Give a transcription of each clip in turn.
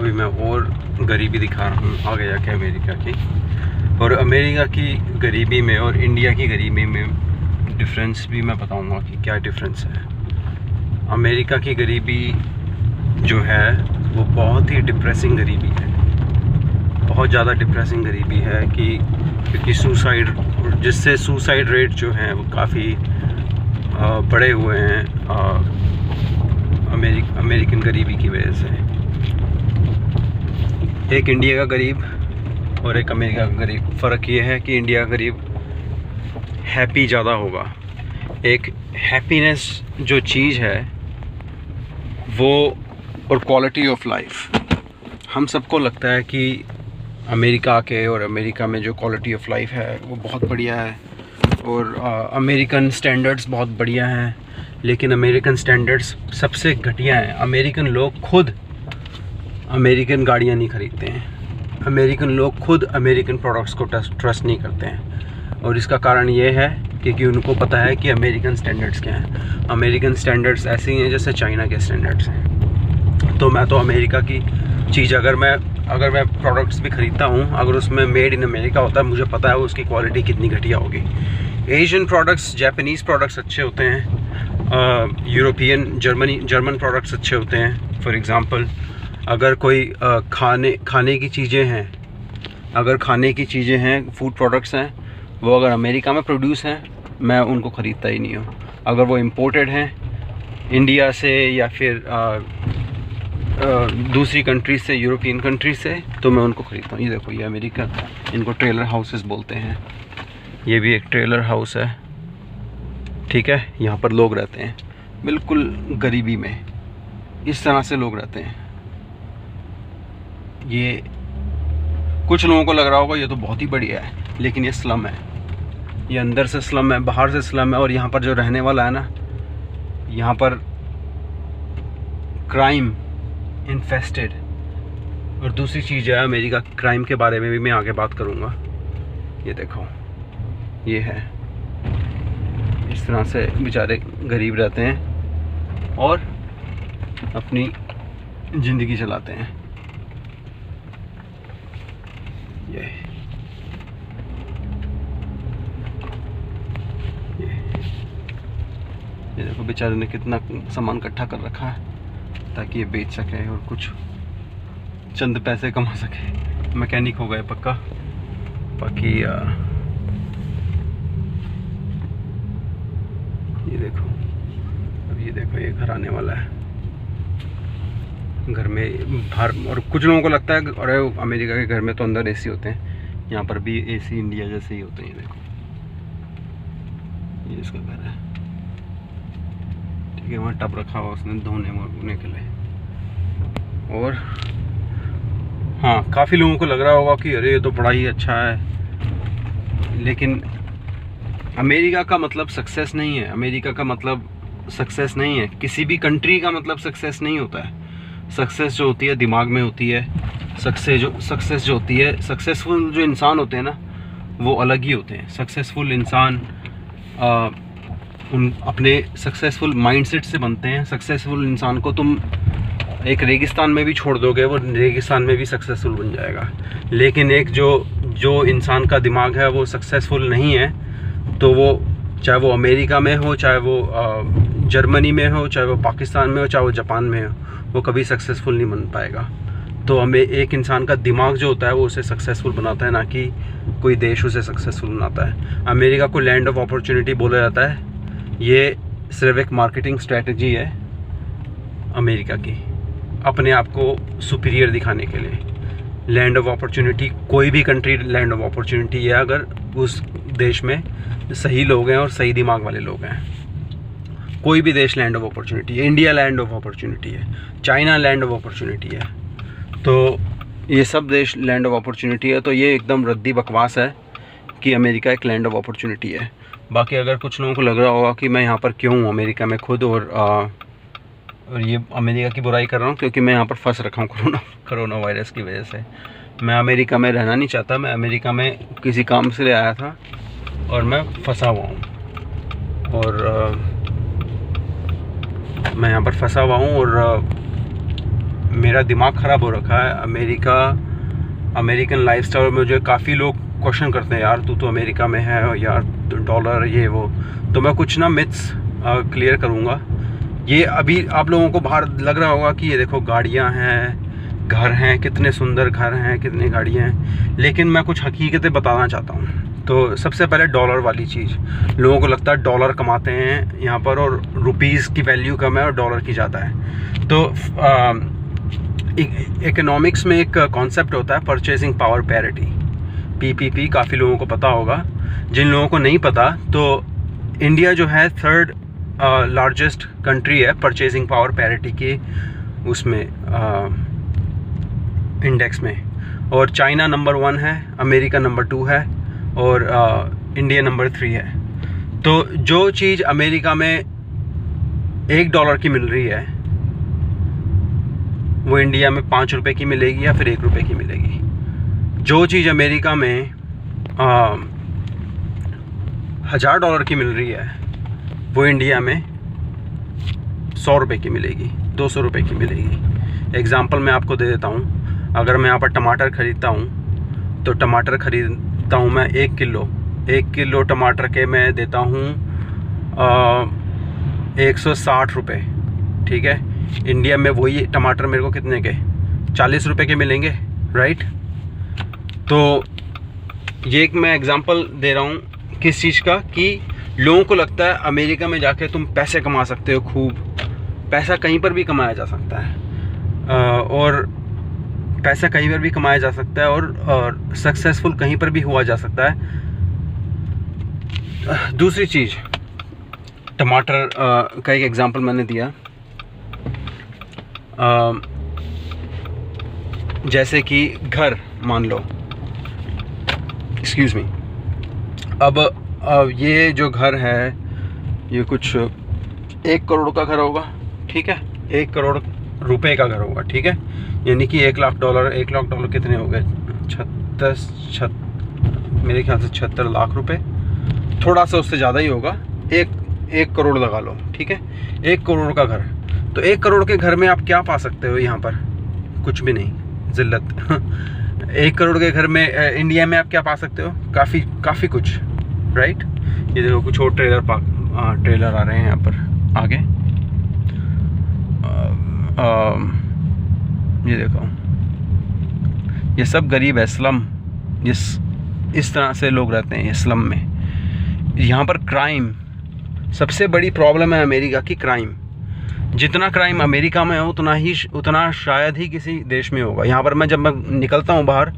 अभी मैं और गरीबी दिखा रहा हूँ आगे जाके अमेरिका की। और अमेरिका की गरीबी में और इंडिया की गरीबी में डिफरेंस भी मैं बताऊँगा कि क्या डिफरेंस है। अमेरिका की गरीबी जो है वो बहुत ही डिप्रेसिंग गरीबी है, बहुत ज़्यादा डिप्रेसिंग गरीबी है क्योंकि जिससे सुसाइड रेट जो है वो काफ़ी बढ़े हुए हैं अमेरिकन गरीबी की वजह से। एक इंडिया का गरीब और एक अमेरिका का गरीब, फ़र्क ये है कि इंडिया का गरीब हैप्पी ज़्यादा होगा। एक हैप्पीनेस जो चीज़ है वो और क्वालिटी ऑफ लाइफ, हम सबको लगता है कि अमेरिका के और अमेरिका में जो क्वालिटी ऑफ लाइफ है वो बहुत बढ़िया है और अमेरिकन स्टैंडर्ड्स बहुत बढ़िया हैं, लेकिन अमेरिकन स्टैंडर्ड्स सबसे घटिया हैं। अमेरिकन लोग खुद अमेरिकन गाड़ियाँ नहीं ख़रीदते हैं, अमेरिकन लोग खुद अमेरिकन प्रोडक्ट्स को ट्रस्ट नहीं करते हैं। और इसका कारण ये है क्योंकि उनको पता है कि अमेरिकन स्टैंडर्ड्स क्या हैं। अमेरिकन स्टैंडर्ड्स ऐसे ही हैं जैसे चाइना के स्टैंडर्ड्स हैं। तो मैं तो अमेरिका की चीज़ अगर मैं प्रोडक्ट्स भी ख़रीदता हूँ, अगर उसमें मेड इन अमेरिका होता है, मुझे पता है उसकी क्वालिटी कितनी घटिया होगी। एशियन प्रोडक्ट्स, जापानीज़ प्रोडक्ट्स अच्छे होते हैं, यूरोपियन जर्मन प्रोडक्ट्स अच्छे होते हैं। फॉर एग्ज़ाम्पल अगर कोई खाने की चीज़ें हैं, अगर खाने की चीज़ें हैं, फूड प्रोडक्ट्स हैं, वो अगर अमेरिका में प्रोड्यूस हैं, मैं उनको ख़रीदता ही नहीं हूँ। अगर वो इम्पोर्टेड हैं इंडिया से या फिर दूसरी कंट्रीज से, यूरोपियन कंट्रीज से, तो मैं उनको ख़रीदता हूँ। ये देखो, ये अमेरिका, इनको ट्रेलर हाउसेस बोलते हैं। ये भी एक ट्रेलर हाउस है, ठीक है। यहाँ पर लोग रहते हैं बिल्कुल गरीबी में, इस तरह से लोग रहते हैं। ये कुछ लोगों को लग रहा होगा ये तो बहुत ही बढ़िया है, लेकिन ये स्लम है, ये अंदर से स्लम है, बाहर से स्लम है। और यहाँ पर जो रहने वाला है ना, यहाँ पर क्राइम इन्फेस्टेड। और दूसरी चीज़ है अमेरिका क्राइम के बारे में भी मैं आगे बात करूँगा। ये देखो, ये है, इस तरह से बेचारे गरीब रहते हैं और अपनी ज़िंदगी चलाते हैं। ये देखो, बेचारे ने कितना सामान इकट्ठा कर रखा है ताकि ये बेच सके और कुछ चंद पैसे कमा सके। मैकेनिक हो गए पक्का। बाकी ये देखो, अब ये देखो, ये घर आने वाला है, घर में बाहर। और कुछ लोगों को लगता है अरे अमेरिका के घर में तो अंदर एसी होते हैं, यहाँ पर भी एसी इंडिया जैसे ही होते हैं। ये देखो, ये इसका घर है, ठीक है। वहाँ टब रखा हुआ उसने धोने के लिए। और हाँ, काफ़ी लोगों को लग रहा होगा कि अरे ये तो बड़ा ही अच्छा है, लेकिन अमेरिका का मतलब सक्सेस नहीं है। अमेरिका का मतलब सक्सेस नहीं है, किसी भी कंट्री का मतलब सक्सेस नहीं होता है। सक्सेस जो होती है दिमाग में होती है। सक्सेस जो होती है, सक्सेसफुल जो इंसान होते हैं ना, वो अलग ही होते हैं। सक्सेसफुल इंसान उन अपने सक्सेसफुल माइंडसेट से बनते हैं। सक्सेसफुल इंसान को तुम एक रेगिस्तान में भी छोड़ दोगे, वो रेगिस्तान में भी सक्सेसफुल बन जाएगा। लेकिन एक जो इंसान का दिमाग है वो सक्सेसफुल नहीं है, तो वो चाहे वो अमेरिका में हो, चाहे वो जर्मनी में हो, चाहे वो पाकिस्तान में हो, चाहे वो जापान में हो, वो कभी सक्सेसफुल नहीं बन पाएगा। तो हमें एक इंसान का दिमाग जो होता है वो उसे सक्सेसफुल बनाता है, ना कि कोई देश उसे सक्सेसफुल बनाता है। अमेरिका को लैंड ऑफ अपॉर्चुनिटी बोला जाता है। ये सिर्फ एक मार्केटिंग स्ट्रेटजी है अमेरिका की, अपने आप को सुपीरियर दिखाने के लिए। लैंड ऑफ अपॉर्चुनिटी, कोई भी कंट्री लैंड ऑफ अपॉर्चुनिटी है अगर उस देश में सही लोग हैं और सही दिमाग वाले लोग हैं। कोई भी देश लैंड ऑफ अपॉर्चुनिटी है। इंडिया लैंड ऑफ अपॉर्चुनिटी है, चाइना लैंड ऑफ अपॉर्चुनिटी है, तो ये सब देश लैंड ऑफ अपॉर्चुनिटी है। तो ये एकदम रद्दी बकवास है कि अमेरिका एक लैंड ऑफ अपॉर्चुनिटी है। बाकी अगर कुछ लोगों को लग रहा होगा कि मैं यहाँ पर क्यों हूँ अमेरिका में खुद, और ये अमेरिका की बुराई कर रहा हूँ क्योंकि मैं यहाँ पर फंस रखा हूँ कोरोना वायरस की वजह से। मैं अमेरिका में रहना नहीं चाहता, मैं अमेरिका में किसी काम से ले आया था और मैं फंसा हुआ हूँ। और मैं यहाँ पर फंसा हुआ हूँ और मेरा दिमाग ख़राब हो रखा है अमेरिकन लाइफस्टाइल में। जो काफ़ी लोग क्वेश्चन करते हैं, यार तू तो अमेरिका में है और यार डॉलर ये वो, तो मैं कुछ ना मिथ्स क्लियर करूँगा। ये अभी आप लोगों को बाहर लग रहा होगा कि ये देखो गाड़ियाँ हैं, घर हैं, कितने सुंदर घर हैं, कितनी गाड़ियाँ हैं, लेकिन मैं कुछ हकीकतें बताना चाहता हूँ। तो सबसे पहले डॉलर वाली चीज़, लोगों को लगता है डॉलर कमाते हैं यहाँ पर और रुपीज़ की वैल्यू कम है और डॉलर की ज़्यादा है। तो इकोनॉमिक्स में एक कॉन्सेप्ट होता है परचेजिंग पावर पैरिटी, PPP, काफ़ी लोगों को पता होगा। जिन लोगों को नहीं पता, तो इंडिया जो है 3rd लार्जेस्ट कंट्री है परचेजिंग पावर पैरिटी के उसमें इंडेक्स में, और चाइना नंबर 1 है, अमेरिका नंबर 2 है और इंडिया नंबर 3 है। तो जो चीज़ अमेरिका में $1 की मिल रही है वो इंडिया में 5 रुपये की मिलेगी या फिर 1 रुपये की मिलेगी। जो चीज़ अमेरिका में $1000 की मिल रही है वो इंडिया में 100 रुपये की मिलेगी, 200 रुपये की मिलेगी। एग्ज़ाम्पल मैं आपको दे देता हूँ। अगर मैं यहाँ पर टमाटर ख़रीदता हूँ तो टमाटर ख़रीदता हूँ मैं 1 किलो टमाटर के मैं देता हूँ 160 रुपये, ठीक है। इंडिया में वही टमाटर मेरे को कितने के 40 रुपये के मिलेंगे, राइट। तो ये एक मैं एग्ज़ाम्पल दे रहा हूँ किस चीज़ का, कि लोगों को लगता है अमेरिका में जाके तुम पैसे कमा सकते हो, खूब पैसा कहीं पर भी कमाया जा सकता है और पैसा कहीं पर भी कमाया जा सकता है और सक्सेसफुल कहीं पर भी हुआ जा सकता है। दूसरी चीज़, टमाटर का एक एग्ज़ाम्पल मैंने दिया, जैसे कि घर मान लो, एक्सक्यूज़ मी, अब ये जो घर है ये कुछ 1 करोड़ का घर होगा, ठीक है, 1 करोड़ रुपए का घर होगा, ठीक है। यानी कि $1 लाख कितने हो गए, मेरे ख्याल से 76 लाख रुपए, थोड़ा सा उससे ज़्यादा ही होगा, 1 करोड़ लगा लो, ठीक है। 1 करोड़ का घर, तो 1 करोड़ के घर में आप क्या पा सकते हो यहाँ पर? कुछ भी नहीं, ज़िल्लत। 1 करोड़ के घर में इंडिया में आप क्या पा सकते हो? काफ़ी कुछ, राइट। ये देखो कुछ और ट्रेलर आ रहे हैं यहाँ पर आगे, ये देखो, ये सब गरीब है, स्लम, इस तरह से लोग रहते हैं ये स्लम में। यहाँ पर क्राइम सबसे बड़ी प्रॉब्लम है अमेरिका की, क्राइम। जितना क्राइम अमेरिका में है उतना शायद ही किसी देश में होगा। यहाँ पर जब मैं निकलता हूँ बाहर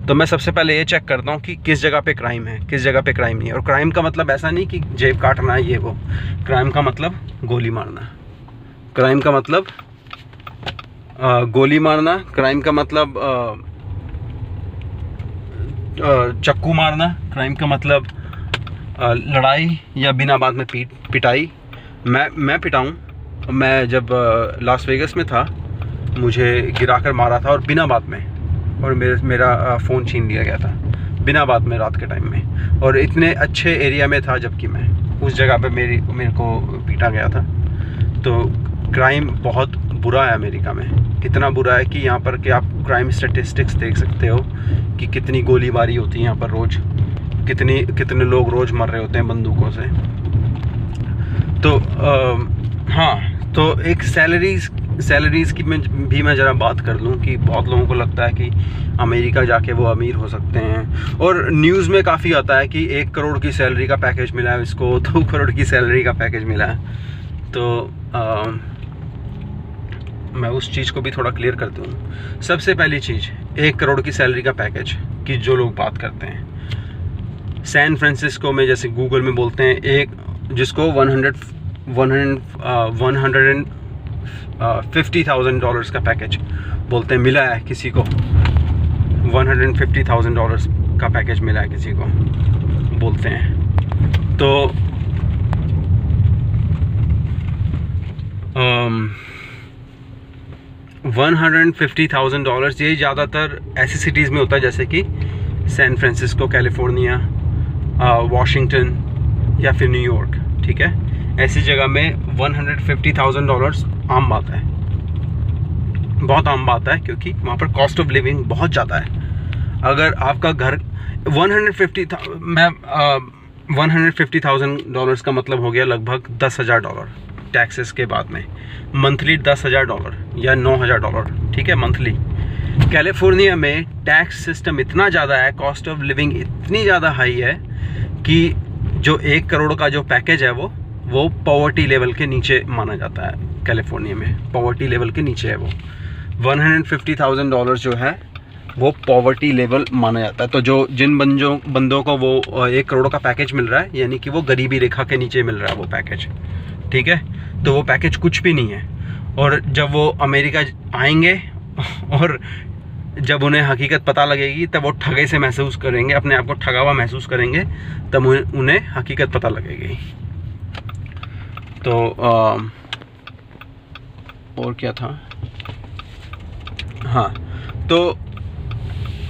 तो मैं सबसे पहले ये चेक करता हूँ कि किस जगह पे क्राइम है, किस जगह पे क्राइम नहीं है। और क्राइम का मतलब ऐसा नहीं कि जेब काटना है ये वो, क्राइम का मतलब गोली मारना, क्राइम का मतलब गोली मारना, क्राइम का मतलब चाकू मारना, क्राइम का मतलब लड़ाई या बिना बात में पिटाई। मैं पिटाऊँ, मैं जब लास वेगस में था मुझे गिराकर मारा था और बिना बात में, और मेरा फ़ोन छीन लिया गया था बिना बात में रात के टाइम में, और इतने अच्छे एरिया में था जबकि मैं उस जगह पे मेरे को पीटा गया था। तो क्राइम बहुत बुरा है अमेरिका में, इतना बुरा है कि यहाँ पर कि आप क्राइम स्टैटिस्टिक्स देख सकते हो कि कितनी गोलीबारी होती है यहाँ पर रोज़, कितने लोग रोज़ मर रहे होते हैं बंदूकों से। तो हाँ, तो एक सैलरीज़ की मैं ज़रा बात कर लूँ कि बहुत लोगों को लगता है कि अमेरिका जाके वो अमीर हो सकते हैं, और न्यूज़ में काफ़ी आता है कि 1 करोड़ की सैलरी का पैकेज मिला है इसको, 2 करोड़ की सैलरी का पैकेज मिला है। तो मैं उस चीज़ को भी थोड़ा क्लियर करता हूँ। सबसे पहली चीज़, 1 करोड़ की सैलरी का पैकेज की जो लोग बात करते हैं, सैन फ्रांसिस्को में जैसे गूगल में बोलते हैं, एक जिसको $150,000 का पैकेज बोलते हैं, मिला है किसी को, $150,000 का पैकेज मिला है किसी को बोलते हैं। तो $150,000 ये ज़्यादातर ऐसी सिटीज़ में होता है जैसे कि सैन फ्रांसिस्को, कैलिफोर्निया, वाशिंगटन या फिर न्यूयॉर्क, ठीक है। ऐसी जगह में $150,000 आम बात है। बहुत आम बात है, क्योंकि वहाँ पर कॉस्ट ऑफ लिविंग बहुत ज़्यादा है। अगर आपका घर 150,000 डॉलर्स का मतलब हो गया लगभग $10,000 टैक्सेस के बाद में, मंथली $10,000 या $9,000, ठीक है, मंथली। कैलिफोर्निया में टैक्स सिस्टम इतना ज़्यादा है, कॉस्ट ऑफ लिविंग इतनी ज़्यादा हाई है कि जो 1 करोड़ का जो पैकेज है वो पॉवर्टी लेवल के नीचे माना जाता है। कैलिफोर्निया में पॉवर्टी लेवल के नीचे है वो। $150,000 जो है वो पॉवर्टी लेवल माना जाता है। तो जो जिन बंदों को वो 1 करोड़ का पैकेज मिल रहा है, यानी कि वो गरीबी रेखा के नीचे मिल रहा है वो पैकेज, ठीक है। तो वो पैकेज कुछ भी नहीं है। और जब वो अमेरिका आएंगे और जब उन्हें हकीकत पता लगेगी, तब वो ठगे से महसूस करेंगे, अपने आप को ठगा हुआ महसूस करेंगे, तब उन्हें हकीकत पता लगेगी। तो और क्या था, हाँ, तो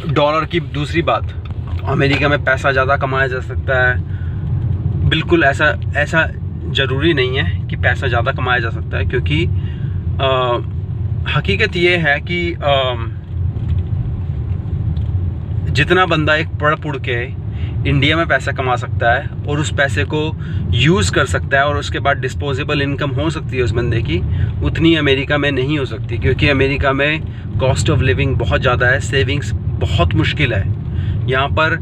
डॉलर की दूसरी बात, अमेरिका में पैसा ज़्यादा कमाया जा सकता है। बिल्कुल ऐसा ज़रूरी नहीं है कि पैसा ज़्यादा कमाया जा सकता है, क्योंकि हकीकत ये है कि जितना बंदा एक पढ़ पुढ़ के इंडिया में पैसा कमा सकता है और उस पैसे को यूज़ कर सकता है और उसके बाद डिस्पोजेबल इनकम हो सकती है उस बंदे की, उतनी अमेरिका में नहीं हो सकती, क्योंकि अमेरिका में कॉस्ट ऑफ लिविंग बहुत ज़्यादा है, सेविंग्स बहुत मुश्किल है। यहाँ पर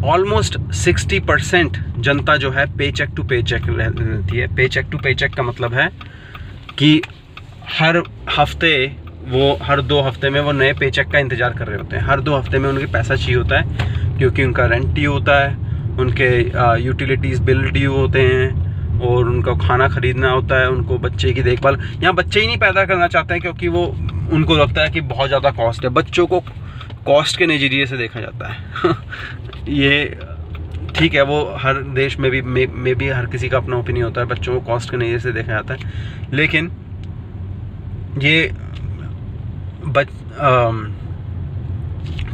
ऑलमोस्ट 60% जनता जो है पे चेक टू पे चेक रहती है। पे चेक टू पे चेक का मतलब है कि हर हफ्ते हर 2 हफ्ते में वो नए पे चेक का इंतज़ार कर रहे होते हैं। हर 2 हफ्ते में उनके पैसा चाहिए होता है, क्योंकि उनका रेंट ड्यू होता है, उनके यूटिलिटीज़ बिल ड्यू होते हैं, और उनको खाना ख़रीदना होता है, उनको बच्चे की देखभाल। यहाँ बच्चे ही नहीं पैदा करना चाहते हैं, क्योंकि उनको लगता है कि बहुत ज़्यादा कॉस्ट है। बच्चों को कॉस्ट के नज़रिए से देखा जाता है। ये ठीक है, वो हर देश में भी हर किसी का अपना ओपिनियन होता है, बच्चों को कॉस्ट के नज़रिए से देखा जाता है। लेकिन ये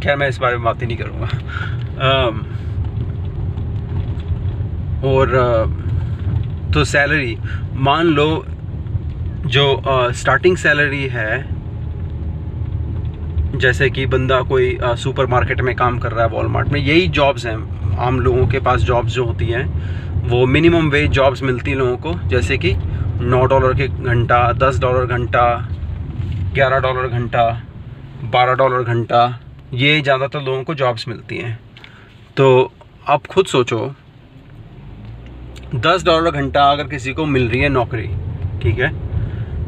खैर मैं इस बारे में बात ही नहीं करूँगा। तो सैलरी, मान लो जो स्टार्टिंग सैलरी है, जैसे कि बंदा कोई सुपरमार्केट में काम कर रहा है, वॉलमार्ट में, यही जॉब्स हैं आम लोगों के पास। जॉब्स जो होती हैं वो मिनिमम वेज जॉब्स मिलती हैं लोगों को, जैसे कि $9 के घंटा, $10 घंटा, $11 घंटा, $12 घंटा, ये ज़्यादातर लोगों को जॉब्स मिलती हैं। तो आप खुद सोचो, $10 घंटा अगर किसी को मिल रही है नौकरी, ठीक है,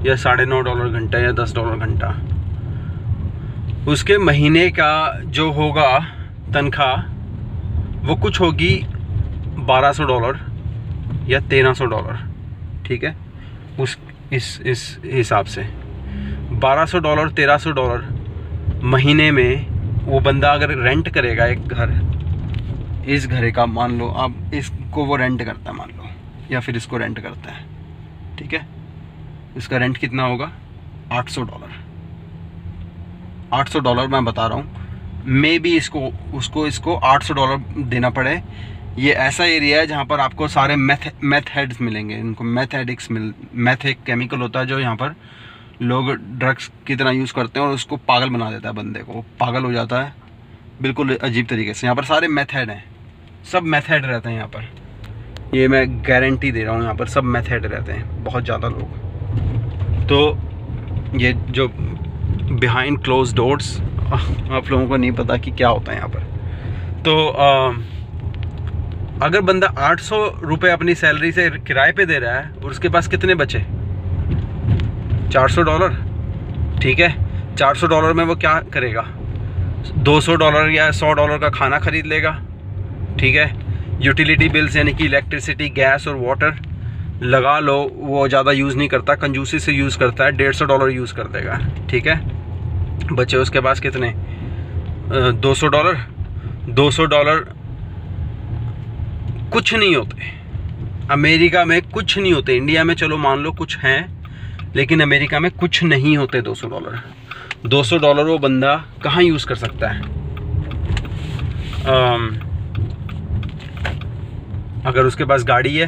या $9.5 घंटा या $10 घंटा, उसके महीने का जो होगा तनख्वाह वो कुछ होगी $1,200 या $1,300, ठीक है। इस हिसाब से $1,200 $1,300 महीने में वो बंदा अगर रेंट करेगा एक घर, इस घर का मान लो अब इसको वो रेंट करता है मान लो, या फिर इसको रेंट करता है, ठीक है, इसका रेंट कितना होगा $800। $800 मैं बता रहा हूँ, मे बी इसको $800 देना पड़े। ये ऐसा एरिया है जहाँ पर आपको सारे मैथ हेड्स मिलेंगे। इनको मैथ एक केमिकल होता है जो यहाँ पर लोग ड्रग्स की तरह यूज़ करते हैं और उसको पागल बना देता है, बंदे को पागल हो जाता है बिल्कुल अजीब तरीके से। यहाँ पर सारे मैथ हेड हैं, सब मैथ हेड रहते हैं यहाँ पर, ये मैं गारंटी दे रहा हूँ, यहाँ पर सब मैथ हेड रहते हैं, बहुत ज़्यादा लोग। तो ये जो बिहाइंड क्लोज डोर्स आप लोगों को नहीं पता कि क्या होता है यहाँ पर। तो अगर बंदा $800 अपनी सैलरी से किराए पे दे रहा है और उसके पास कितने बचे, $400, ठीक है। $400 में वो क्या करेगा, $200 या $100 का खाना ख़रीद लेगा, ठीक है। यूटिलिटी बिल्स यानी कि इलेक्ट्रिसिटी, गैस और वाटर लगा लो, वो ज़्यादा यूज़ नहीं करता, कंजूसी से यूज़ करता है, $150 यूज़ कर देगा, ठीक है। बचे उसके पास कितने, $200। $200 कुछ नहीं होते अमेरिका में, कुछ नहीं होते। इंडिया में चलो मान लो कुछ हैं, लेकिन अमेरिका में कुछ नहीं होते $200। $200 वो बंदा कहाँ यूज़ कर सकता है। अगर उसके पास गाड़ी है,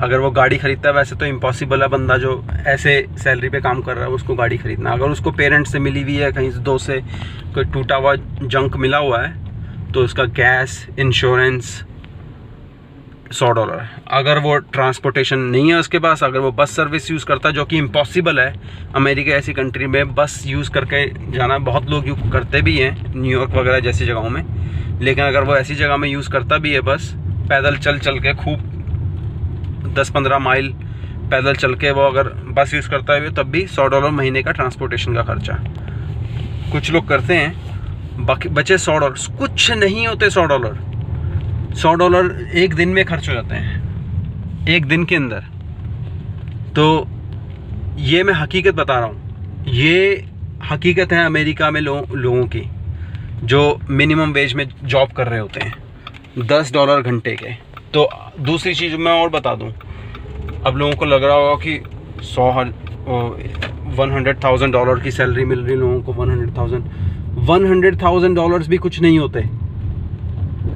अगर वो गाड़ी ख़रीदता है, वैसे तो इम्पॉसिबल है बंदा जो ऐसे सैलरी पे काम कर रहा है उसको गाड़ी ख़रीदना। अगर उसको पेरेंट्स से मिली हुई है, कहीं से दोस्त से कोई टूटा हुआ जंक मिला हुआ है, तो उसका गैस, इंश्योरेंस $100। अगर वो ट्रांसपोर्टेशन नहीं है उसके पास, अगर वो बस सर्विस यूज़ करता है, जो कि इम्पॉसिबल है अमेरिका ऐसी कंट्री में बस यूज़ करके जाना, बहुत लोग यूज़ करते भी हैं न्यूयॉर्क वगैरह जैसी जगहों में, लेकिन अगर वो ऐसी जगह में यूज़ करता भी है बस, पैदल चल के खूब 10-15 माइल पैदल चल के वो अगर बस यूज़ करता है, तब भी $100 महीने का ट्रांसपोर्टेशन का खर्चा कुछ लोग करते हैं। बाकी बचे $100, कुछ नहीं होते $100। $100 एक दिन में खर्च हो जाते हैं, एक दिन के अंदर। तो ये मैं हकीकत बता रहा हूँ, ये हकीकत है अमेरिका में लोगों की जो मिनिमम वेज में जॉब कर रहे होते हैं, $10 घंटे के। तो दूसरी चीज़ मैं और बता दूं, अब लोगों को लग रहा होगा कि $100,000 की सैलरी मिल रही लोगों को, $100,000 भी कुछ नहीं होते।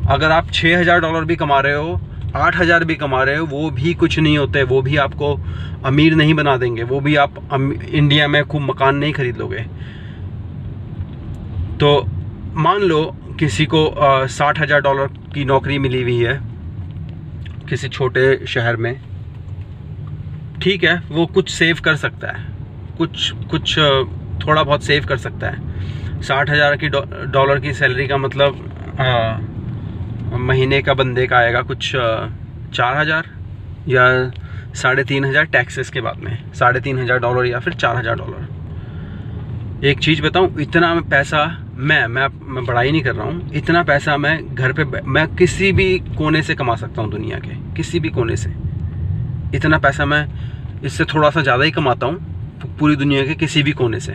अगर आप $6,000 भी कमा रहे हो, 8,000 भी कमा रहे हो, वो भी कुछ नहीं होते। वो भी आपको अमीर नहीं बना देंगे, वो भी आप इंडिया में खूब मकान नहीं खरीद लोगे। तो मान लो किसी को $60,000 की नौकरी मिली हुई है किसी छोटे शहर में, ठीक है, वो कुछ सेव कर सकता है, कुछ थोड़ा बहुत सेव कर सकता है। $60,000 की सैलरी का मतलब महीने का बंदे का आएगा कुछ 4,000 या 3,500 टैक्सेस के बाद में, $3,500 या फिर $4,000। एक चीज़ बताऊं, इतना पैसा मैं बड़ाई नहीं कर रहा हूँ, इतना पैसा मैं घर पे मैं किसी भी कोने से कमा सकता हूँ, दुनिया के किसी भी कोने से। इतना पैसा मैं इससे थोड़ा सा ज़्यादा ही कमाता हूँ पूरी दुनिया के किसी भी कोने से,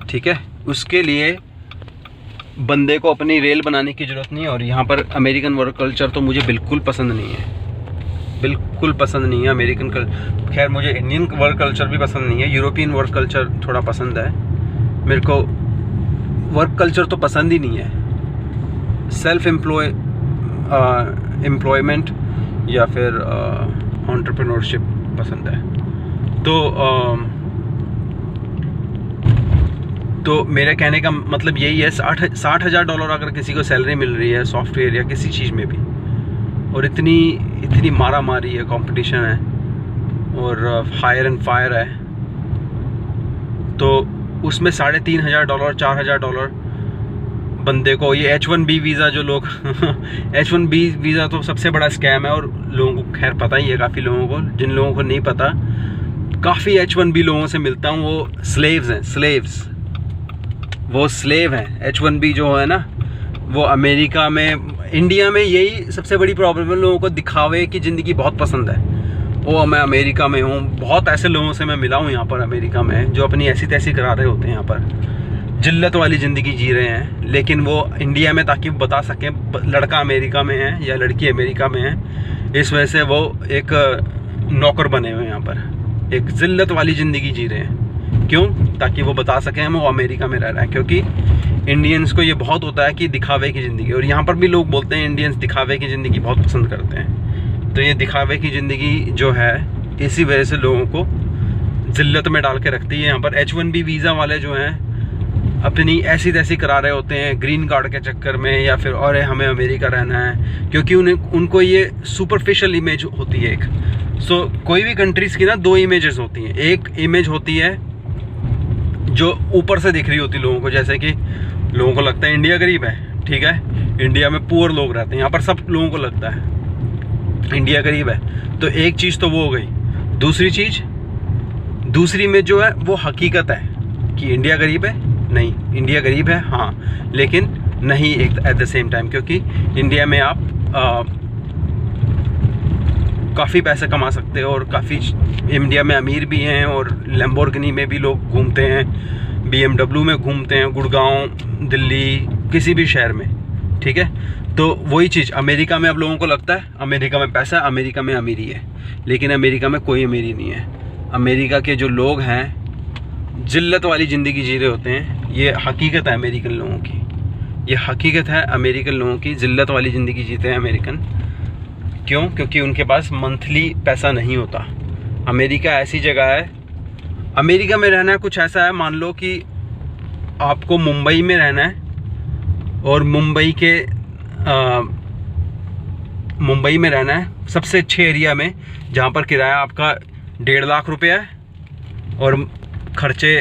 ठीक है। उसके लिए बंदे को अपनी रेल बनाने की ज़रूरत नहीं है। और यहाँ पर अमेरिकन वर्क कल्चर तो मुझे बिल्कुल पसंद नहीं है, बिल्कुल पसंद नहीं है अमेरिकन खैर मुझे इंडियन वर्क कल्चर भी पसंद नहीं है, यूरोपियन वर्क कल्चर थोड़ा पसंद है मेरे को। वर्क कल्चर तो पसंद ही नहीं है, सेल्फ एम्प्लॉयमेंट या फिर एंटरप्रेन्योरशिप पसंद है। तो मेरे कहने का मतलब यही है, $60,000 अगर किसी को सैलरी मिल रही है सॉफ्टवेयर या किसी चीज़ में भी, और इतनी मारा मारी है, कंपटीशन है और हायर एंड फायर है, तो उसमें $3,500 $4,000 बंदे को, ये H-1B वीज़ा जो लोग H-1B वीज़ा तो सबसे बड़ा स्कैम है, और लोगों को खैर पता ही है, काफ़ी लोगों को, जिन लोगों को नहीं पता, काफ़ी H-1B लोगों से मिलता हूँ, वो स्लेव्स हैं, स्लेव्स, वो स्लेव हैं। H-1B जो है ना, वो अमेरिका में, इंडिया में यही सबसे बड़ी प्रॉब्लम है, लोगों को दिखावे की ज़िंदगी बहुत पसंद है। वो मैं अमेरिका में हूँ, बहुत ऐसे लोगों से मैं मिला हूँ यहाँ पर अमेरिका में, जो अपनी ऐसी तैसी करा रहे होते हैं, यहाँ पर जिल्लत वाली ज़िंदगी जी रहे हैं, लेकिन वो इंडिया में ताकि बता सकें लड़का अमेरिका में है या लड़की अमेरिका में है, इस वजह से वो एक नौकर बने हुए हैं, यहाँ पर एक जिल्लत वाली ज़िंदगी जी रहे हैं। क्यों? ताकि वो बता सकें हम वो अमेरिका में रह रहा है, क्योंकि इंडियन्स को ये बहुत होता है कि दिखावे की ज़िंदगी, और यहाँ पर भी लोग बोलते हैं इंडियंस दिखावे की ज़िंदगी बहुत पसंद करते हैं। तो ये दिखावे की ज़िंदगी जो है, इसी वजह से लोगों को जिल्लत में डाल के रखती है। यहाँ पर H-1B वीज़ा वाले जो हैं अपनी ऐसी तैसी करा रहे होते हैं ग्रीन कार्ड के चक्कर में, या फिर और हमें अमेरिका रहना है, क्योंकि उनको ये सुपरफिशियल इमेज होती है एक। कोई भी कंट्रीज़ की ना दो इमेजेस होती हैं। एक इमेज होती है जो ऊपर से दिख रही होती लोगों को, जैसे कि लोगों को लगता है इंडिया गरीब है, ठीक है, इंडिया में पुअर लोग रहते हैं, यहाँ पर सब लोगों को लगता है इंडिया गरीब है। तो एक चीज़ तो वो हो गई। दूसरी में जो है वो हकीकत है कि इंडिया गरीब है, नहीं, इंडिया गरीब है हाँ, लेकिन नहीं एक एट द सेम टाइम, क्योंकि इंडिया में आप काफ़ी पैसे कमा सकते हो, और काफ़ी इंडिया में अमीर भी हैं, और लैम्बोर्गिनी में भी लोग घूमते हैं, BMW में घूमते हैं, गुड़गांव, दिल्ली, किसी भी शहर में, ठीक है। तो वही चीज़ अमेरिका में अब लोगों को लगता है अमेरिका में पैसा है, अमेरिका में अमीरी है, लेकिन अमेरिका में कोई अमीरी नहीं है। अमेरिका के जो लोग हैं जिल्लत वाली ज़िंदगी जी रहे होते हैं, ये हकीकत है अमेरिकन लोगों की, ये हकीकत है अमेरिकन लोगों की, जिल्लत वाली ज़िंदगी जीते हैं अमेरिकन। क्यों? क्योंकि उनके पास मंथली पैसा नहीं होता। अमेरिका ऐसी जगह है, अमेरिका में रहना कुछ ऐसा है, मान लो कि आपको मुंबई में रहना है और मुंबई में रहना है सबसे अच्छे एरिया में, जहाँ पर किराया आपका 1.5 लाख रुपये है और खर्चे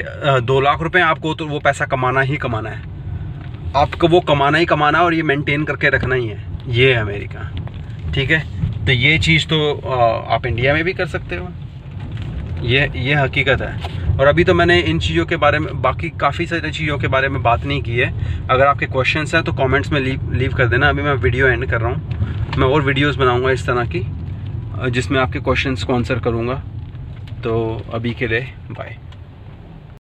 2 लाख रुपये। आपको तो वो पैसा कमाना ही कमाना है, आपको वो कमाना ही कमाना है और ये मेंटेन करके रखना ही है। ये है अमेरिका, ठीक है। तो ये चीज़ तो आप इंडिया में भी कर सकते हो, ये हकीकत है। और अभी तो मैंने इन चीज़ों के बारे में, बाकी काफ़ी सारी चीज़ों के बारे में बात नहीं की है। अगर आपके क्वेश्चंस हैं तो कमेंट्स में लीव कर देना। अभी मैं वीडियो एंड कर रहा हूँ, मैं और वीडियोस बनाऊँगा इस तरह की जिसमें आपके क्वेश्चंस को आंसर करूँगा। तो अभी के लिए बाय।